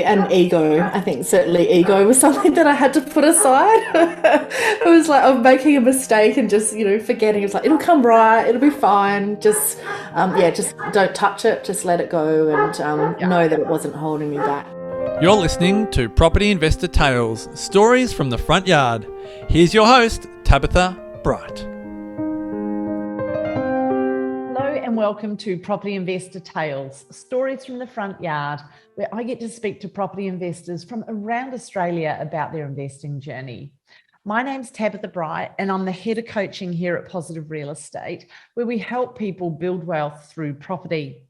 And ego, I think certainly ego was something that I had to put aside. It was like I'm making a mistake and just, forgetting. It's like, it'll come right, it'll be fine. Just don't touch it, just let it go and know that it wasn't holding me back. You're listening to Property Investor Tales, stories from the front yard. Here's your host, Tabitha Bright. Hello and welcome to Property Investor Tales, stories from the front yard, where I get to speak to property investors from around Australia about their investing journey. My name's Tabitha Bright and I'm the head of coaching here at Positive Real Estate, where we help people build wealth through property.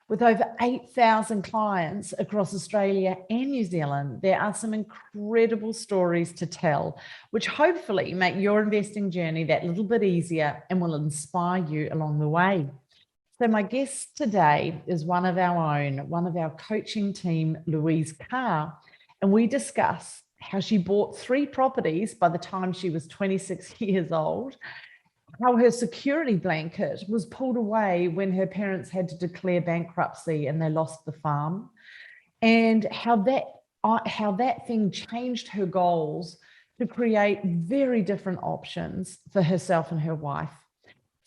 With over 8,000 clients across Australia and New Zealand, there are some incredible stories to tell, which hopefully make your investing journey that little bit easier and will inspire you along the way. So my guest today is one of our own, one of our coaching team, Louise Carr, and we discuss how she bought 3 properties by the time she was 26 years old, how her security blanket was pulled away when her parents had to declare bankruptcy and they lost the farm, and how that thing changed her goals to create very different options for herself and her wife.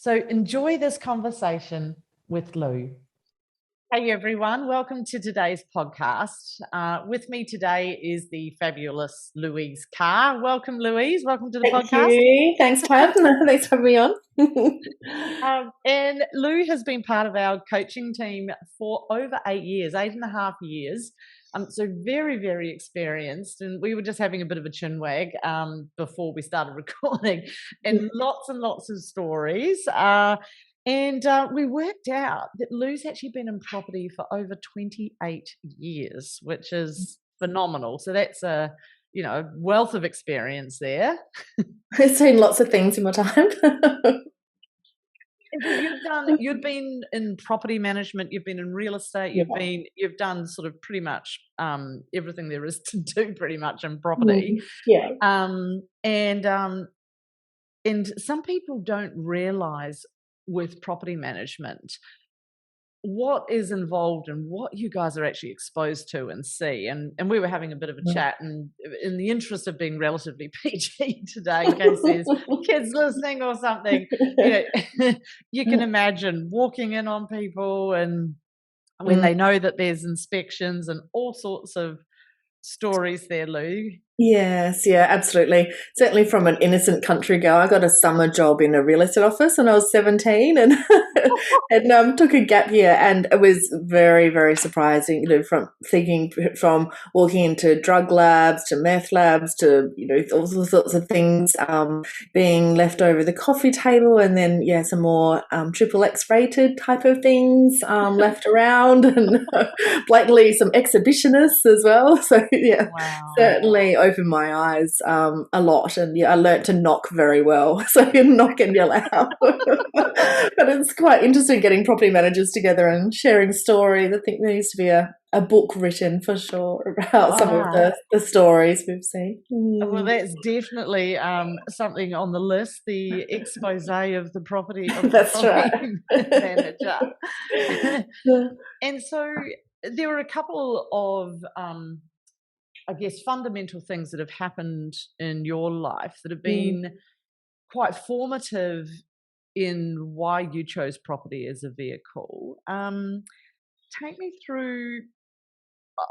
So enjoy this conversation with Lou. Hey everyone, welcome to today's podcast. With me today is the fabulous Louise Carr. Welcome, Louise. Welcome to the podcast. Thank you. Thanks, Tab. Thanks for having me on. And Lou has been part of our coaching team for over 8.5 years. So very, very experienced. And we were just having a bit of a chinwag before we started recording, and lots of stories. And we worked out that Lou's actually been in property for over 28 years, which is phenomenal. So that's a wealth of experience there. I've seen lots of things in my time. You've been in property management, you've been in real estate, you've done sort of pretty much everything there is to do pretty much in property. Yeah. And some people don't realize with property management what is involved and what you guys are actually exposed to and see. And we were having a bit of a chat, and in the interest of being relatively PG today, in case there's kids listening or something, you can imagine walking in on people and when they know that there's inspections and all sorts of stories there, Lou. Yes, yeah, absolutely. Certainly from an innocent country girl, I got a summer job in a real estate office when I was 17 and and took a gap year, and it was very, very surprising, from walking into drug labs to meth labs to, all sorts of things, being left over the coffee table, and then, some more triple X rated type of things left around, and blatantly some exhibitionists as well. So, Wow. certainly opened my eyes a lot, and I learnt to knock very well, so you can knock and yell out. But it's quite interesting getting property managers together and sharing stories. I think there needs to be a book written for sure about some of the stories we've seen. Well, that's definitely something on the list, the expose of the property of That's the right. manager. And so there are a couple of fundamental things that have happened in your life that have been quite formative in why you chose property as a vehicle. Take me through.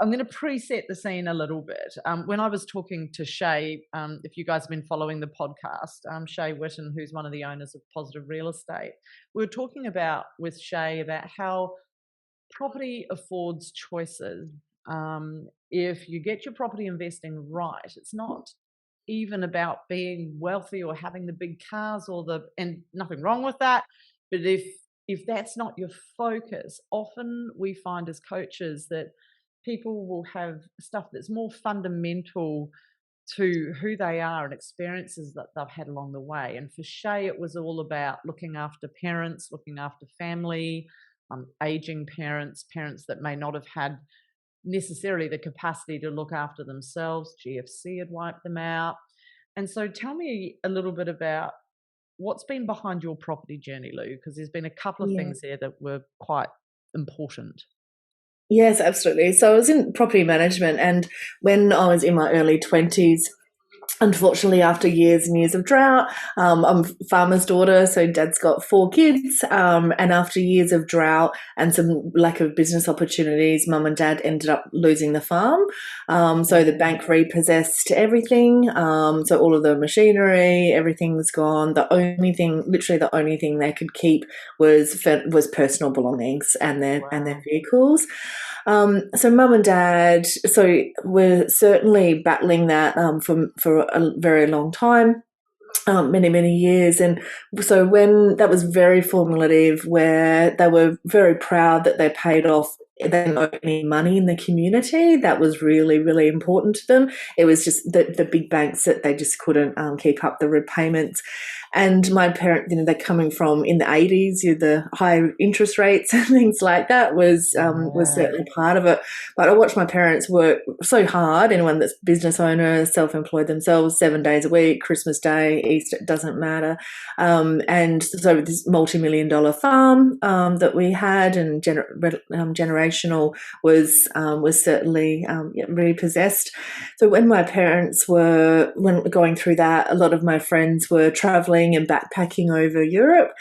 I'm going to preset the scene a little bit. When I was talking to Shay, if you guys have been following the podcast, Shay Witten, who's one of the owners of Positive Real Estate, we were talking with Shay about how property affords choices. If you get your property investing right, it's not even about being wealthy or having the big cars and nothing wrong with that. But if that's not your focus, often we find as coaches that people will have stuff that's more fundamental to who they are and experiences that they've had along the way. And for Shay, it was all about looking after parents, looking after family, aging parents that may not have had necessarily the capacity to look after themselves. GFC had wiped them out. And so tell me a little bit about what's been behind your property journey, Lou, because there's been a couple of things there that were quite important. Yes, absolutely. So I was in property management, and when I was in my early 20s, unfortunately, after years and years of drought, I'm a farmer's daughter, so dad's got 4 kids. And after years of drought and some lack of business opportunities, mum and dad ended up losing the farm. So the bank repossessed everything. So all of the machinery, everything was gone. The only thing, literally the only thing they could keep was personal belongings and their vehicles. So mum and dad, so we're certainly battling that for a very long time. Many years, and so when that was very formative, where they were very proud that they paid off, they didn't owe any money in the community. That was really important to them. It was just the big banks that they just couldn't keep up the repayments. And my parents, they're coming from in the 80s, the high interest rates and things like that was certainly part of it. But I watched my parents work so hard. Anyone that's business owner, self-employed themselves, 7 days a week, Christmas Day, Easter, it doesn't matter. And so this multi-million-dollar farm that we had, and generational, was certainly repossessed. So when my parents were going through that, a lot of my friends were traveling and backpacking over Europe,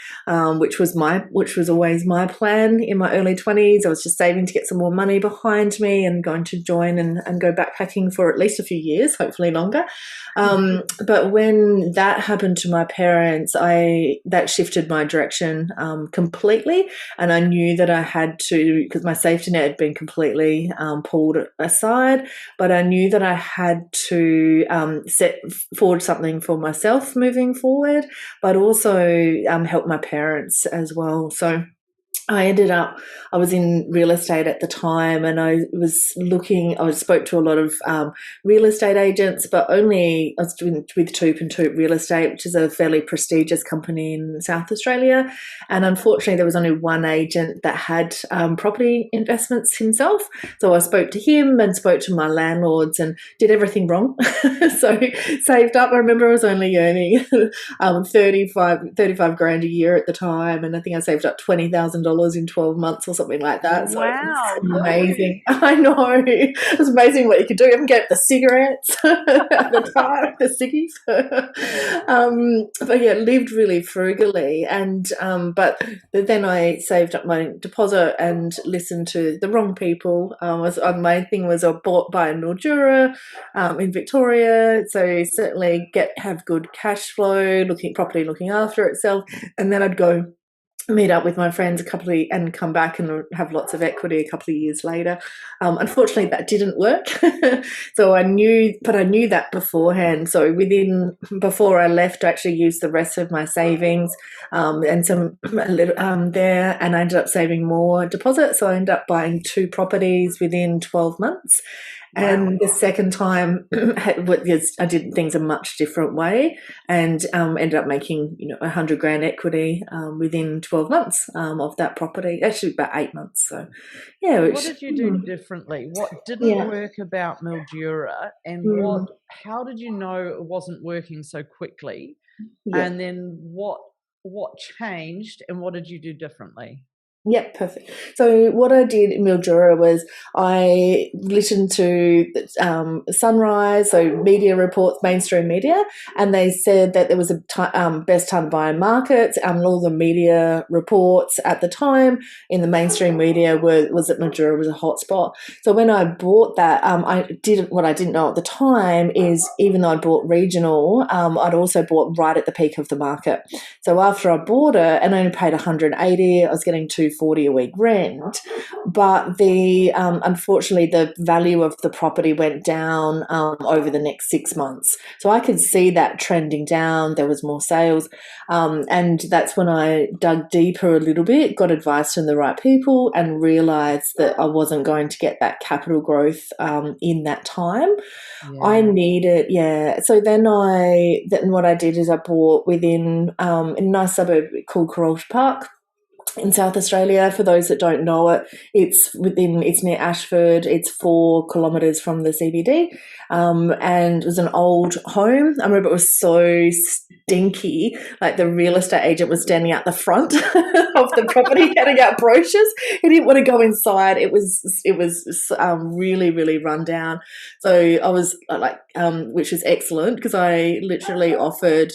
which was always my plan in my early 20s. I was just saving to get some more money behind me and going to join and go backpacking for at least a few years, hopefully longer. But when that happened to my parents, that shifted my direction completely, and I knew that I had to, because my safety net had been completely pulled aside, but I knew that I had to set forward something for myself moving forward, but also help my parents as well. So I was in real estate at the time, and I spoke to a lot of real estate agents, but I was doing with Toop and Toop Real Estate, which is a fairly prestigious company in South Australia. And unfortunately, there was only one agent that had property investments himself. So I spoke to him and spoke to my landlords and did everything wrong. So saved up. I remember I was only earning 35 grand a year at the time, and I think I saved up $20,000 in 12 months or something like that. So Wow, it was amazing. I know. It was amazing what you could do. Even get the cigarettes at the time, the ciggies. But yeah, lived really frugally. And but then I saved up my deposit and listened to the wrong people. My thing was I bought by Mildura in Victoria. So certainly have good cash flow, looking after itself. And then I'd go meet up with my friends and come back and have lots of equity a couple of years later. Unfortunately, that didn't work. So I knew that beforehand. So before I left, I actually used the rest of my savings and some there, and I ended up saving more deposit. So I ended up buying 2 properties within 12 months. And the second time, I did things a much different way, and ended up making 100 grand equity within 12 months of that property. Actually, about 8 months. So, yeah. What did you do differently? What didn't work about Mildura, and how did you know it wasn't working so quickly? Yeah. And then what changed, and what did you do differently? Yep, perfect. So what I did in Mildura was I listened to Sunrise, so media reports, mainstream media, and they said that there was a best time to buy in markets. All the media reports at the time in the mainstream media was that Mildura was a hotspot. So when I bought that, what I didn't know at the time is, even though I bought regional, I'd also bought right at the peak of the market. So after I bought it and I only paid 180, I was getting 240 a week rent, but unfortunately the value of the property went down over the next 6 months. So I could see that trending down. There was more sales, and that's when I dug deeper a little bit, got advice from the right people, and realised that I wasn't going to get that capital growth in that time. I needed, So then what I did is I bought within a nice suburb called Karalta Park. in South Australia. For those that don't know it, it's near Ashford. It's 4 kilometres from the CBD, and it was an old home. I remember it was so stinky. Like the real estate agent was standing out the front of the property, handing out brochures. He didn't want to go inside. It was really, really run down. So I was which was excellent because I literally offered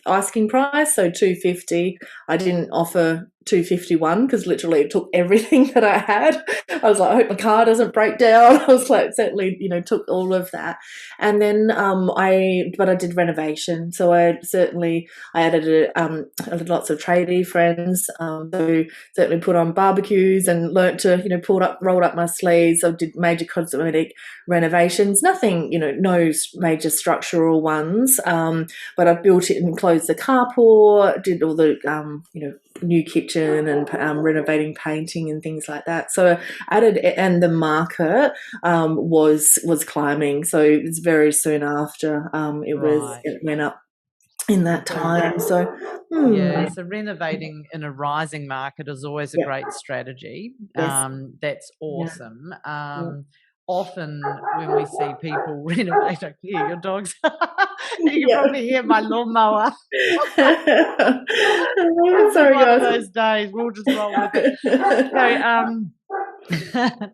asking price, so $250. I didn't offer $251 because literally it took everything that I had. I was like, I hope my car doesn't break down. I was like, certainly, took all of that. And then I did renovation. So I added I had lots of tradie friends. So certainly put on barbecues and learnt to, rolled up my sleeves. I did major cosmetic renovations, nothing, no major structural ones. But I built it and closed the carport, did all the, new kitchen and renovating painting and things like that. So and the market was climbing. So it was very soon after it went up in that time. So so renovating in a rising market is always a great strategy. Yes. That's awesome. Often when we see people renovate, I hear your dogs. You can probably hear my lawnmower. Sorry, one guys. of those days, we'll just roll with it. So,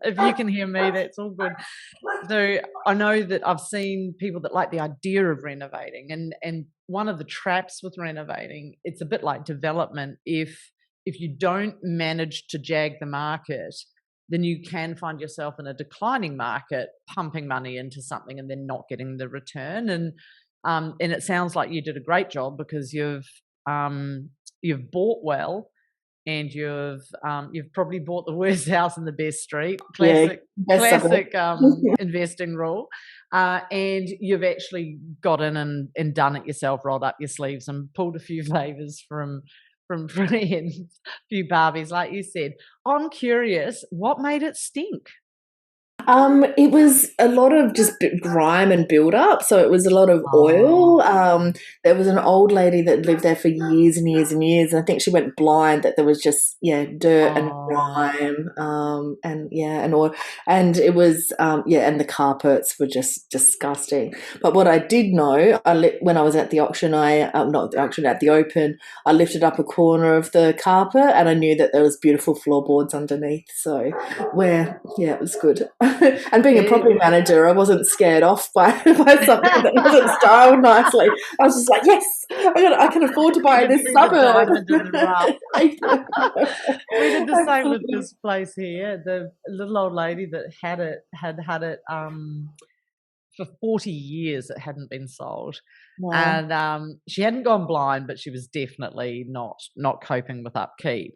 if you can hear me, that's all good. So I know that I've seen people that like the idea of renovating, and one of the traps with renovating, it's a bit like development. If you don't manage to jag the market, then you can find yourself in a declining market, pumping money into something and then not getting the return. And it sounds like you did a great job because you've bought well, and you've probably bought the worst house in the best street. Classic investing rule. And you've actually got in and done it yourself, rolled up your sleeves and pulled a few favours from friends, a few Barbies, like you said. I'm curious, what made it stink? It was a lot of just grime and build up. So it was a lot of oil. There was an old lady that lived there for years and years and years. And I think she went blind that there was just, dirt and grime, and oil. And it was, and the carpets were just disgusting. But what I did know, when I was at the auction, not the auction, at the open, I lifted up a corner of the carpet and I knew that there was beautiful floorboards underneath. So it was good. And being a property manager, I wasn't scared off by something that wasn't styled nicely. I was just like, yes, I can afford to buy this suburb. We did the same with this place here. The little old lady that had it for 40 years. It hadn't been sold. Wow. And she hadn't gone blind, but she was definitely not coping with upkeep.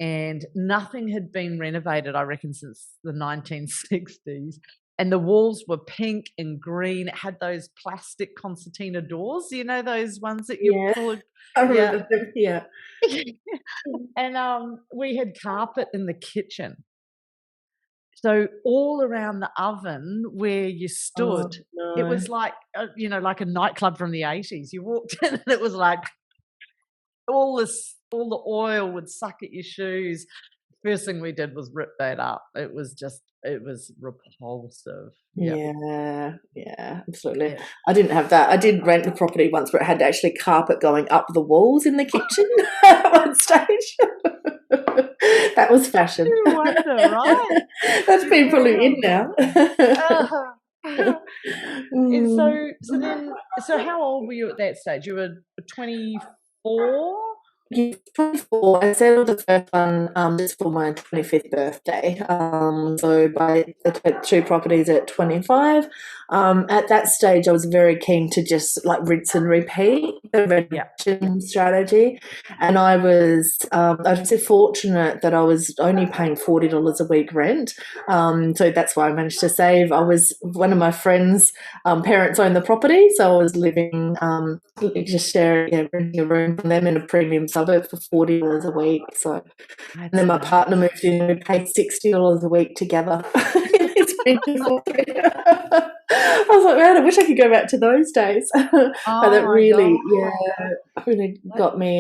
And nothing had been renovated, I reckon, since the 1960s. And the walls were pink and green. It had those plastic concertina doors, those ones that you pull. I remember them, yeah. And we had carpet in the kitchen. So all around the oven where you stood, it was like, like a nightclub from the 80s. You walked in and it was like all the oil would suck at your shoes. First thing we did was rip that up. It was repulsive. Yeah, absolutely. Yeah. I didn't have that. I did rent the property once where it had actually carpet going up the walls in the kitchen at one stage. That was fashion. You wonder, right? That's been probably in now. So how old were you at that stage? You were 24? 24. I settled the first one just for my 25th birthday. So I took 2 properties at 25. At that stage, I was very keen to just rinse and repeat the renovation strategy. And I was fortunate that I was only paying $40 a week rent. So that's why I managed to save. One of my friends' parents owned the property, so I was living just sharing, renting a room from them in a premium suburb for $40 a week. So, and then my partner moved in. We paid $60 a week together in his I was like, man, I wish I could go back to those days. But that Oh my really, God. really got me,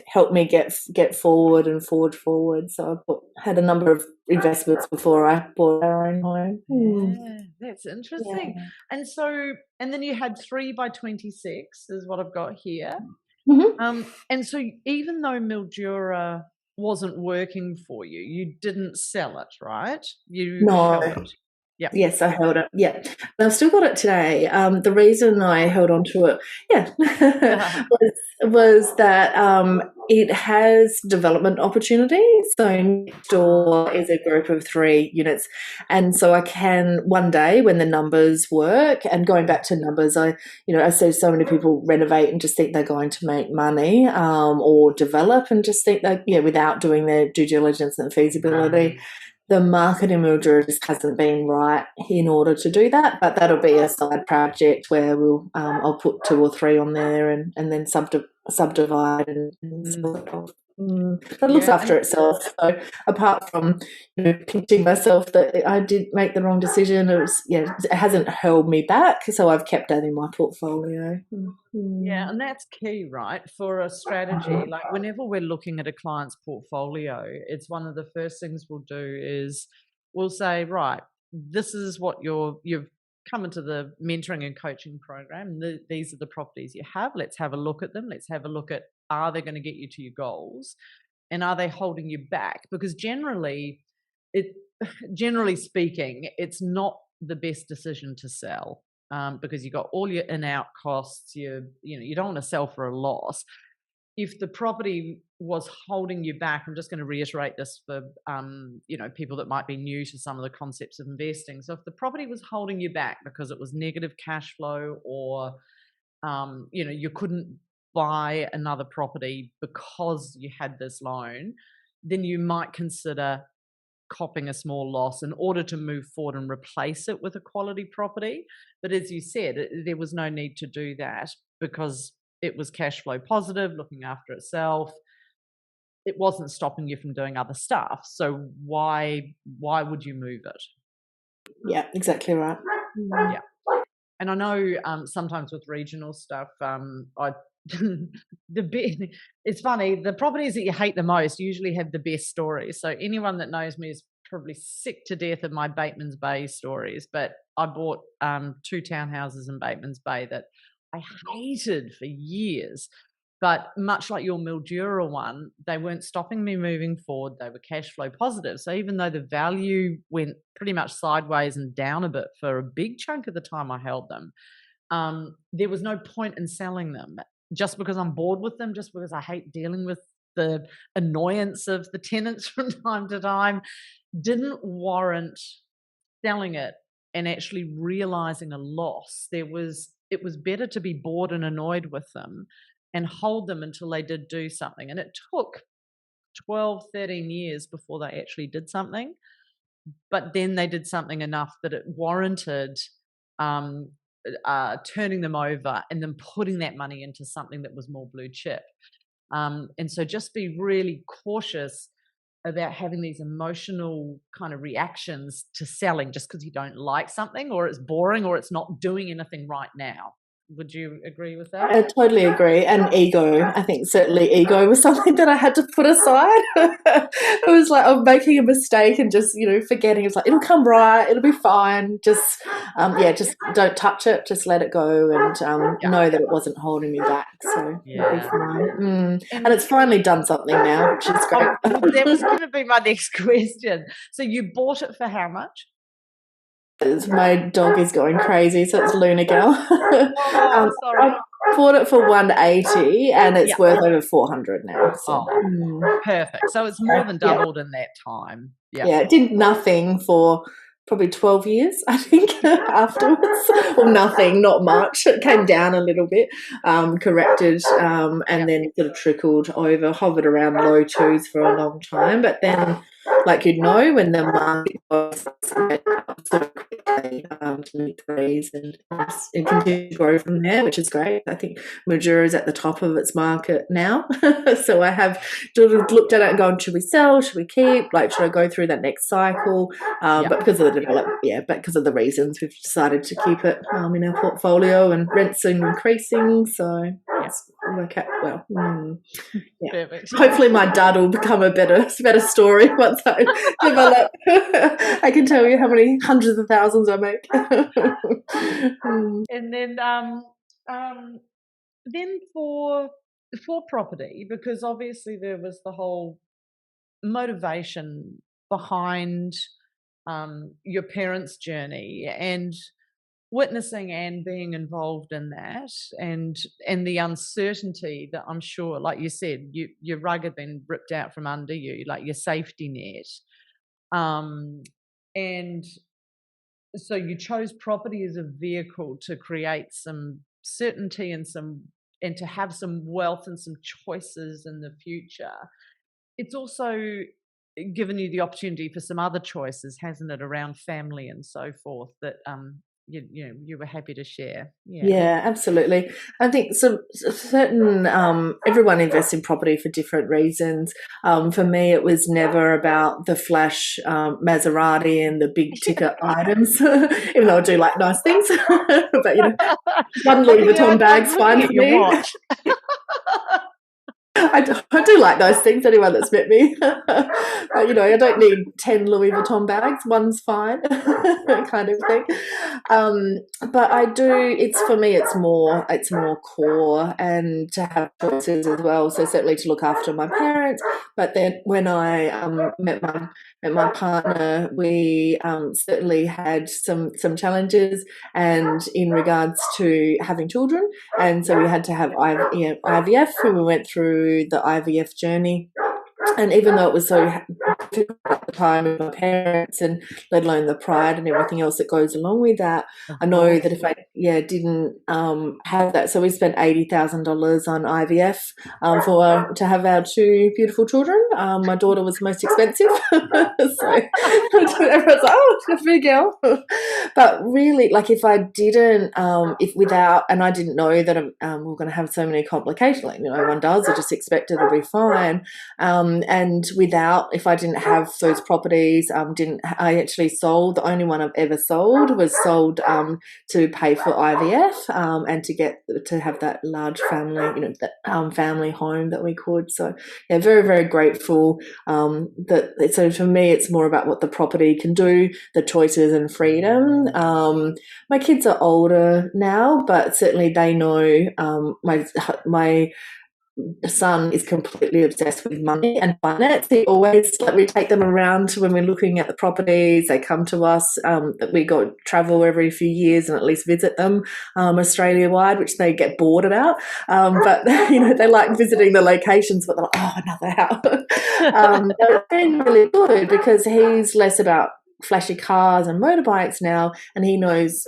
helped me get forward and forward. So had a number of investments before I bought our own home. Yeah, that's Yeah. interesting. And then you had 3 by 26 is what I've got here. Mm-hmm. And so even though Mildura wasn't working for you, you didn't sell it, right? You No. held it. Yeah. Yes, I held it. Yeah, and I've still got it today. The reason I held on to it, was that it has development opportunities. So next door is a group of 3 units, and so I can one day when the numbers work. And going back to numbers, I see so many people renovate and just think they're going to make money, or develop and just think that without doing their due diligence and feasibility. The market in Mildura just hasn't been right in order to do that, but that'll be a side project where I'll put 2 or 3 on there and then subdivide and sell it off. That looks after itself. So apart from pinching myself that I did make the wrong decision, it hasn't held me back. So I've kept that in my portfolio. Yeah, and that's key, right? For a strategy, like whenever we're looking at a client's portfolio, it's one of the first things we'll do is we'll say, right, this is what you've come into the mentoring and coaching program. These are the properties you have. Let's have a look at them. Let's have a look at, are they going to get you to your goals? And are they holding you back? Because generally speaking, it's not the best decision to sell. Because you got all your in-out costs, you don't want to sell for a loss. If the property was holding you back, I'm just going to reiterate this for people that might be new to some of the concepts of investing. So if the property was holding you back because it was negative cash flow, or you couldn't buy another property because you had this loan, then you might consider copping a small loss in order to move forward and replace it with a quality property. But as you said, there was no need to do that because it was cash flow positive, looking after itself. It wasn't stopping you from doing other stuff. So why would you move it? Yeah, exactly right. Yeah. And I know sometimes with regional stuff, it's funny, the properties that you hate the most usually have the best stories. So anyone that knows me is probably sick to death of my Bateman's Bay stories, but I bought 2 townhouses in Bateman's Bay that I hated for years. But much like your Mildura one, they weren't stopping me moving forward. They were cash flow positive. So even though the value went pretty much sideways and down a bit for a big chunk of the time I held them, there was no point in selling them just because I'm bored with them, just because I hate dealing with the annoyance of the tenants from time to time. Didn't warrant selling it and actually realizing a loss. It was better to be bored and annoyed with them and hold them until they did do something. And it took 12, 13 years before they actually did something. But then they did something enough that it warranted turning them over and then putting that money into something that was more blue chip. And so just be really cautious about having these emotional kind of reactions to selling just because you don't like something or it's boring or it's not doing anything right now. Would you agree with that? I totally agree. And ego, I think certainly ego was something that I had to put aside. It was like I'm making a mistake and just, forgetting. It's like, it'll come right, it'll be fine. Just, just don't touch it, just let it go and know that it wasn't holding me back. So it'll be fine. And it's finally done something now, which is great. That was going to be my next question. So you bought it for how much? My dog is going crazy, so it's Luna Gal. Sorry. I bought it for 180 and it's worth over 400 now. So. Perfect. So it's more than doubled in that time. Yeah, it did nothing for probably 12 years, I think, afterwards. Well, nothing, not much. It came down a little bit, corrected, and then sort of trickled over, hovered around low twos for a long time. But then like you'd know when the market was so quickly to meet threes and continue to grow from there, which is great. I think Mildura is at the top of its market now. So I have sort of looked at it and gone, should we sell? Should we keep? Like, should I go through that next cycle? But because of the development, but because of the reasons, we've decided to keep it in our portfolio, and rents are increasing. So it's work out well. Yeah. Perfect. Hopefully my dad will become a better story once I develop. I can tell you how many hundreds of thousands I make. And then for property, because obviously there was the whole motivation behind your parents' journey and witnessing and being involved in that, and the uncertainty that I'm sure, like you said, your rug had been ripped out from under you, like your safety net, and so you chose property as a vehicle to create some certainty and to have some wealth and some choices in the future. It's also given you the opportunity for some other choices, hasn't it, around family and so forth, that you were happy to share. Yeah, absolutely. I think some certain everyone invests in property for different reasons. For me, it was never about the flash Maserati and the big ticket items, even though I do like nice things. But one Louis Vuitton bag's fine for me. I do like those things, anyone that's met me. But, I don't need 10 Louis Vuitton bags. One's fine, kind of thing. But I do, for me, it's more core, and to have choices as well. So certainly to look after my parents. But then when I met my partner, we certainly had some challenges, and in regards to having children. And so we had to have IVF, and we went through the IVF journey. And even though it was so difficult at the time with my parents, and let alone the pride and everything else that goes along with that, I know that if I didn't have that, so we spent $80,000 on IVF to have our two beautiful children. My daughter was most expensive, so everyone's like, oh, a big girl. But really, like, if I didn't, and I didn't know that we were going to have so many complications, like one does, I just expect it to be fine. And if I didn't have those properties, I actually sold. The only one I've ever sold was sold to pay for IVF and to have that large family, that family home that we could. So yeah, very, very grateful. So for me, it's more about what the property can do, the choices and freedom. My kids are older now, but certainly they know my son is completely obsessed with money and finance. He always, we take them around when we're looking at the properties. They come to us. We go travel every few years and at least visit them Australia-wide, which they get bored about. But they like visiting the locations, but they're like, oh, another house. It's been really good because he's less about flashy cars and motorbikes now, and he knows,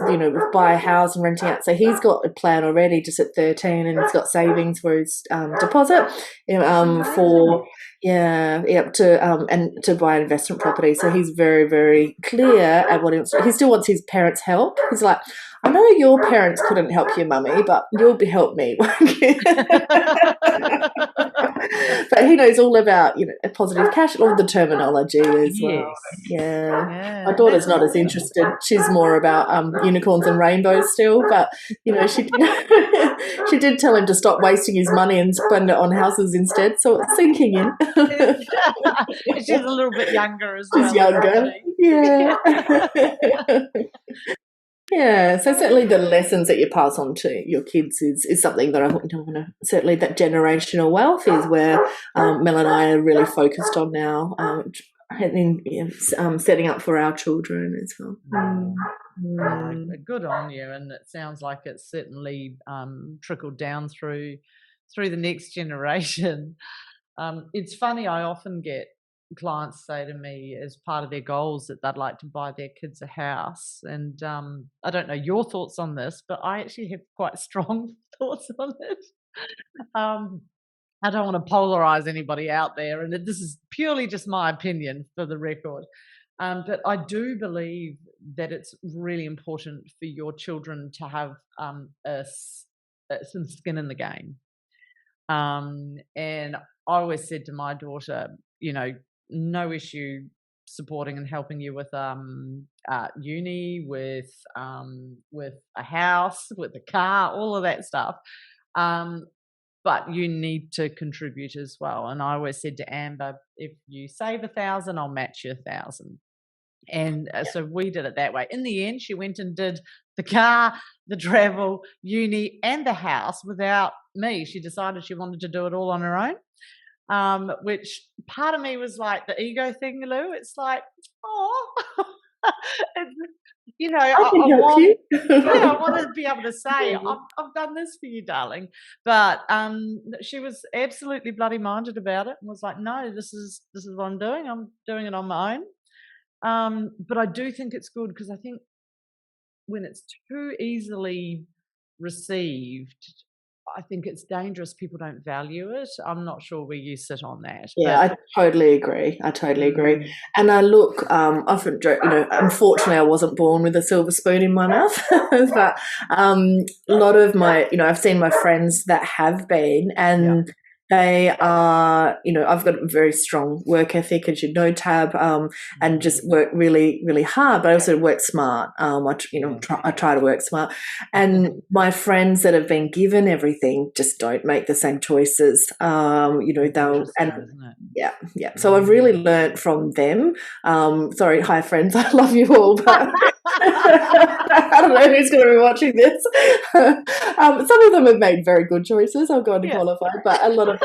buy a house and renting out. So he's got a plan already just at 13, and he's got savings for his deposit for to buy an investment property. So he's very, very clear at what he still wants his parents' help. He's like, I know your parents couldn't help you, mummy, but you'll help me. But he knows all about, a positive cash, all the terminology as well. Yeah. My daughter's not as interested. She's more about unicorns and rainbows still. But, she did tell him to stop wasting his money and spend it on houses instead. So it's sinking in. She's a little bit younger as well. She's younger. Yeah. Yeah, so certainly the lessons that you pass on to your kids is something that I want to, certainly that generational wealth is where Mel and I are really focused on now, setting up for our children as well. Good on you, and it sounds like it's certainly trickled down through the next generation. It's funny, I often get clients say to me as part of their goals that they'd like to buy their kids a house, and I don't know your thoughts on this, but I actually have quite strong thoughts on it. I don't want to polarize anybody out there, and this is purely just my opinion for the record. But I do believe that it's really important for your children to have some skin in the game. And I always said to my daughter, no issue supporting and helping you with uni, with a house, with a car, all of that stuff. But you need to contribute as well. And I always said to Amber, if you save 1,000, I'll match you 1,000. And so we did it that way. In the end, she went and did the car, the travel, uni, and the house without me. She decided she wanted to do it all on her own, which part of me was like the ego thing, Lou. It's like, oh, I want to be able to say, I've done this for you, darling. But she was absolutely bloody minded about it and was like, no, this is what I'm doing. I'm doing it on my own. But I do think it's good, because I think when it's too easily received, I think it's dangerous. People don't value it. I'm not sure where you sit on that. Yeah, I totally agree. And I look, often, unfortunately, I wasn't born with a silver spoon in my mouth, but a lot of my, I've seen my friends that have been, and they are, I've got a very strong work ethic, as you know, Tab, and just work really, really hard, but I also work smart. I try to work smart. And my friends that have been given everything just don't make the same choices. They'll, yeah. So I've really learnt from them. Sorry, hi friends, I love you all, but I don't know who's going to be watching this. Some of them have made very good choices. I'll go on to qualify, but a lot of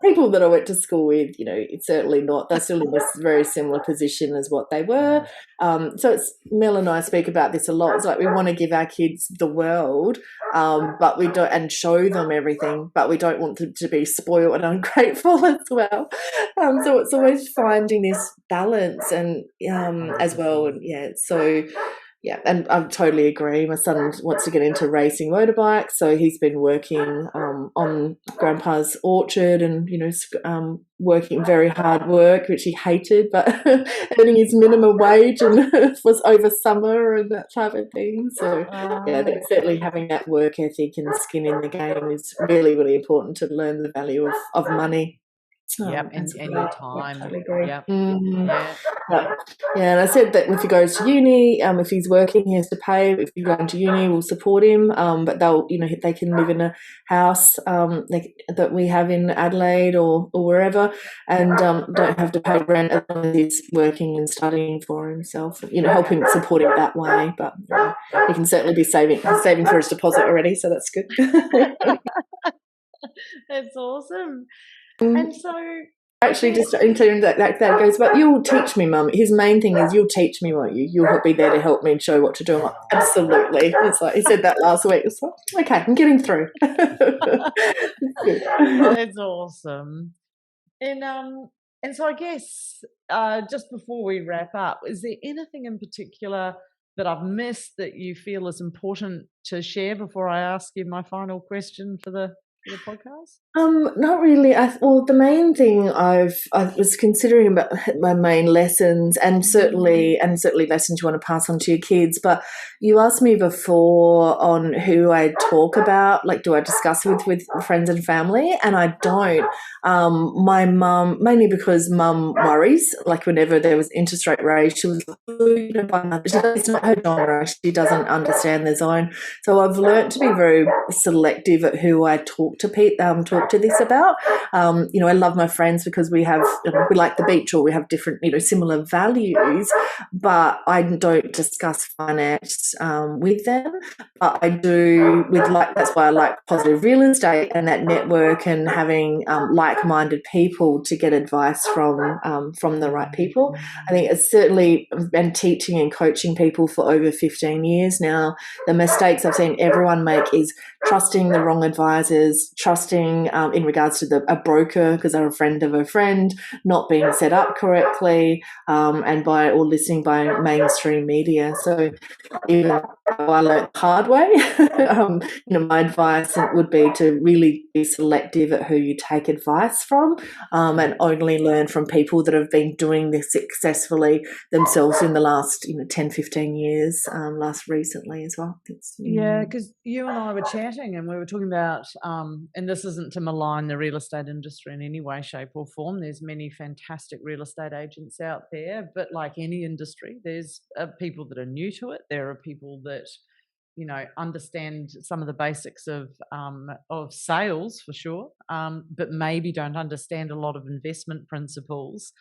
people that I went to school with, it's certainly not. They're still in this very similar position as what they were. So it's Mel and I speak about this a lot. It's like we want to give our kids the world, but we don't, and show them everything, but we don't want them to be spoiled and ungrateful as well. So it's always finding this balance and as well. And yeah, and I totally agree. My son wants to get into racing motorbikes, so he's been working on Grandpa's orchard and, working very hard work, which he hated, but earning his minimum wage and was over summer and that type of thing. So, I think certainly having that work ethic and skin in the game is really, really important to learn the value of money. And your time. Totally agree. And I said that if he goes to uni, if he's working, he has to pay. If he's going to uni, we'll support him. But they'll, they can live in a house that we have in Adelaide or wherever, and don't have to pay rent as long as he's working and studying for himself. Help him, support him that way. But he can certainly be saving for his deposit already, so that's good. That's awesome. And so actually just including that goes, but you'll teach me, Mum. His main thing is you'll teach me, won't you? You'll be there to help me and show what to do. I'm like, absolutely. It's like he said that last week. It's like, okay, I'm getting through. That's awesome. And so I guess just before we wrap up, is there anything in particular that I've missed that you feel is important to share before I ask you my final question for the podcast? Not really. The main thing I was considering about my main lessons, and certainly lessons you want to pass on to your kids. But you asked me before on who I talk about, like, do I discuss with friends and family? And I don't. My mum, mainly because Mum worries. Like whenever there was interest rate raise, she was like, it's not her genre. She doesn't understand the zone. So I've learnt to be very selective at who I talk to this about. I love my friends because we have, we like the beach, or we have different, similar values, but I don't discuss finance with them. But I do that's why I like positive real estate and that network and having like-minded people to get advice from the right people. I think it's certainly been teaching and coaching people for over 15 years now. The mistakes I've seen everyone make is trusting the wrong advisors, was trusting in regards to a broker because they're a friend of a friend, not being set up correctly, or listening by mainstream media. So even though I learned the hard way, my advice would be to really be selective at who you take advice from, and only learn from people that have been doing this successfully themselves in the last 10, 15 years, last recently as well. Yeah, because you and I were chatting and we were talking about, and this isn't to malign the real estate industry in any way, shape or form. There's many fantastic real estate agents out there, but like any industry, there's people that are new to it. There are people that, understand some of the basics of sales for sure, but maybe don't understand a lot of investment principles.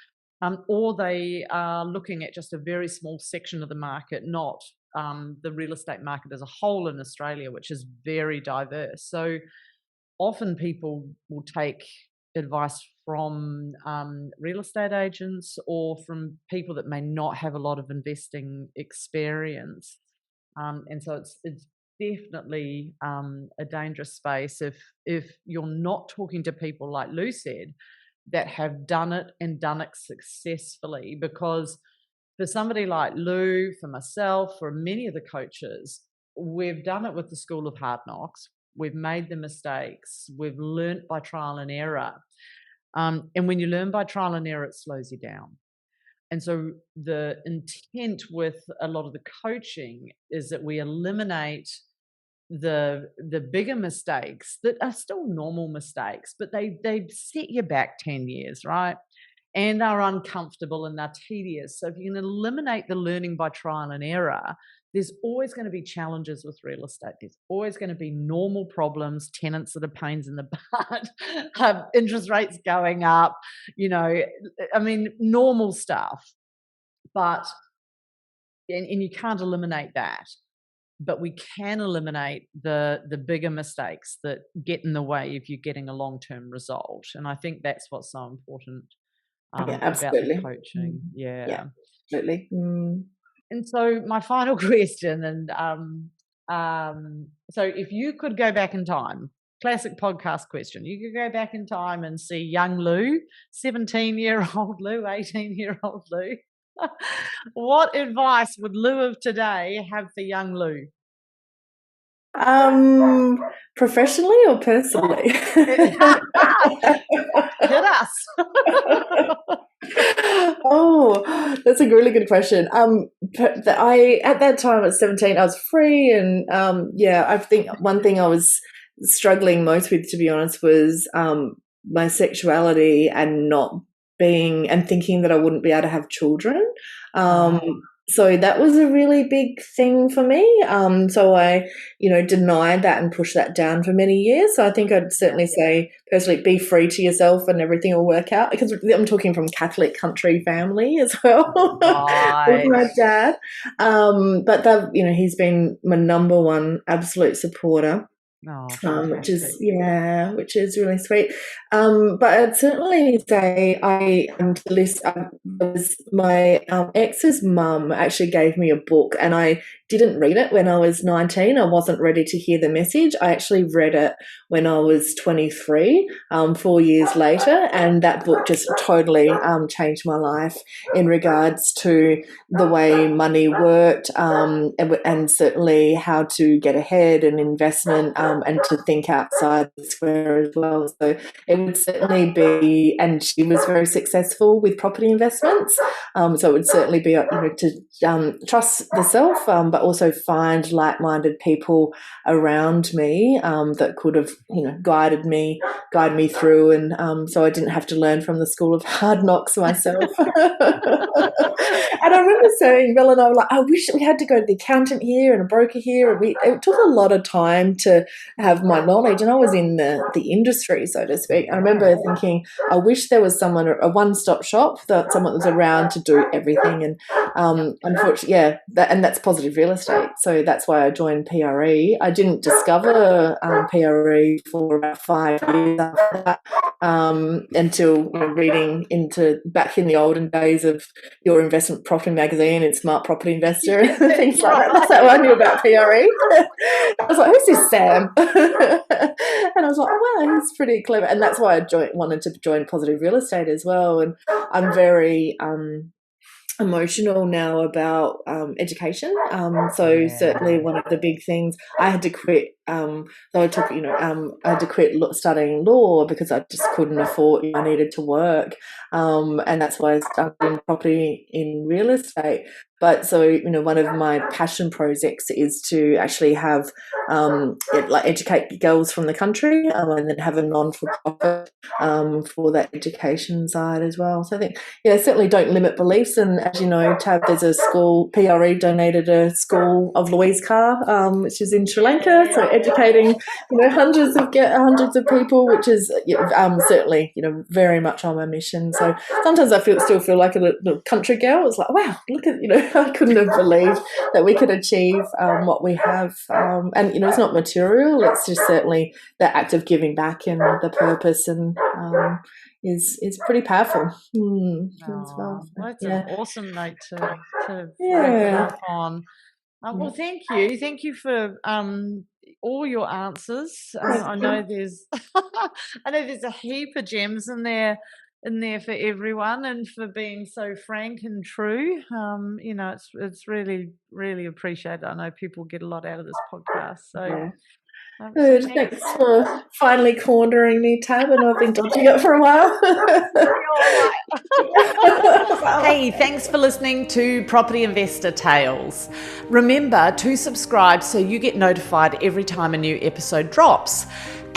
Or they are looking at just a very small section of the market, not the real estate market as a whole in Australia, which is very diverse. So often people will take advice from real estate agents or from people that may not have a lot of investing experience. And so it's definitely a dangerous space if you're not talking to people like Lou said, that have done it and done it successfully. Because for somebody like Lou, for myself, for many of the coaches, we've done it with the School of Hard Knocks. We've made the mistakes. We've learnt by trial and error. And when you learn by trial and error, it slows you down. And so the intent with a lot of the coaching is that we eliminate the bigger mistakes that are still normal mistakes, but they set you back 10 years, right? And are uncomfortable and are tedious. So if you can eliminate the learning by trial and error, there's always going to be challenges with real estate. There's always going to be normal problems, tenants that are pains in the butt, interest rates going up, normal stuff. But, and you can't eliminate that. But we can eliminate the bigger mistakes that get in the way of you getting a long-term result. And I think that's what's so important about the coaching. Yeah, absolutely. And so my final question, and so if you could go back in time, classic podcast question, you could go back in time and see young Lou, 17-year-old Lou, 18-year-old Lou, what advice would Lou of today have for young Lou? Professionally or personally? Hit us. Oh, that's a really good question. I at that time at 17, I was free, and I think one thing I was struggling most with, to be honest, was my sexuality and not being and thinking that I wouldn't be able to have children. So that was a really big thing for me. So I, denied that and pushed that down for many years. So I think I'd certainly say, personally, be free to yourself and everything will work out. Because I'm talking from Catholic country family as well, with my dad. But he's been my number one absolute supporter. Which is really sweet. But I'd certainly say my ex's mum actually gave me a book, and I didn't read it when I was 19. I wasn't ready to hear the message. I actually read it when I was 23, 4 years later, and that book just totally changed my life in regards to the way money worked, and certainly how to get ahead and investment, and to think outside the square as well. So it would certainly be, and she was very successful with property investments. So it would certainly be, to trust the self, but also find like-minded people around me that could have, guided me through, and so I didn't have to learn from the School of Hard Knocks myself. And I remember saying, Mel and I were like, I wish we had to go to the accountant here and a broker here, and it took a lot of time to have my knowledge, and I was in the industry, so to speak. I remember thinking, I wish there was someone, a one-stop shop, someone that was around to do everything. And unfortunately, that's positive real estate. So that's why I joined PRE. I didn't discover PRE for about 5 years after that. until reading into back in the olden days of Your Investment Property magazine and Smart Property Investor and things like that. That's how I knew about PRE. I was like, who's this Sam? And I was like, oh wow, he's pretty clever. And that's why I wanted to join Positive Real Estate as well. And I'm very emotional now about education. So certainly one of the big things, I had to quit. I had to quit studying law because I just couldn't afford. I needed to work, and that's why I started in property in real estate. But so one of my passion projects is to actually have educate girls from the country, and then have a non-for-profit for that education side as well. So I think certainly don't limit beliefs. And as you know, Tab, there's a school, PRE donated a school of Louise Carr, which is in Sri Lanka. So educating hundreds of people, which is certainly very much on my mission. So sometimes I still feel like a little country girl. It's like, wow, look at I couldn't have believed that we could achieve what we have. And it's not material. It's just certainly the act of giving back and the purpose and is pretty powerful. That's an awesome note to wrap it up on. Well, thank you for all your answers. I know there's a heap of gems in there for everyone, and for being so frank and true. It's really, really appreciated. I know people get a lot out of this podcast. So good. Thanks for finally cornering me, Tab, and I've been dodging it for a while. Hey, thanks for listening to Property Investor Tales. Remember to subscribe so you get notified every time a new episode drops.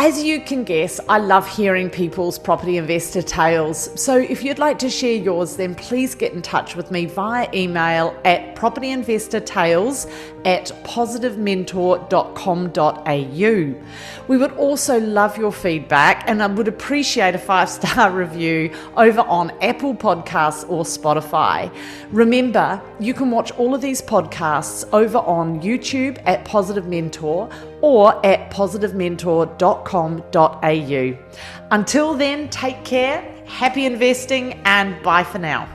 As you can guess, I love hearing people's property investor tales. So if you'd like to share yours, then please get in touch with me via email at propertyinvestortales@positivementor.com.au. We would also love your feedback, and I would appreciate a 5-star review over on Apple Podcasts or Spotify. Remember, you can watch all of these podcasts over on YouTube at Positive Mentor or at positivementor.com.au. Until then, take care, happy investing, and bye for now.